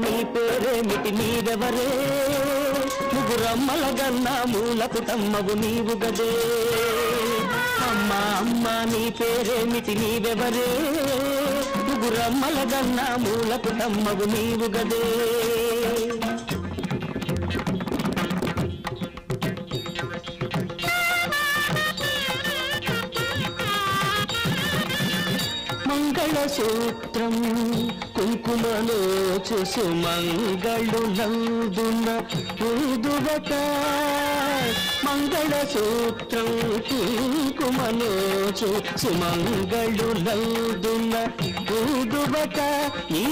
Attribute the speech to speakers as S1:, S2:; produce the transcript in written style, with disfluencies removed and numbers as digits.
S1: నీ పేరేమిటి నీవెవరే ముగురమ్మల గన్నా మూల పుటమ్మగు నీవు గదే అమ్మా అమ్మా నీ పేరేమిటి నీవెవరే ముగురమ్మల గన్నా మూల పుటమ్మగు నీవు గదే మంగళసూత్రం కుంకుమలో చూసు మంగళు నందున ఊదువట మంగళసూత్రం కుంకుమలో చూసు మంగళు నందున ఊదువట ఈ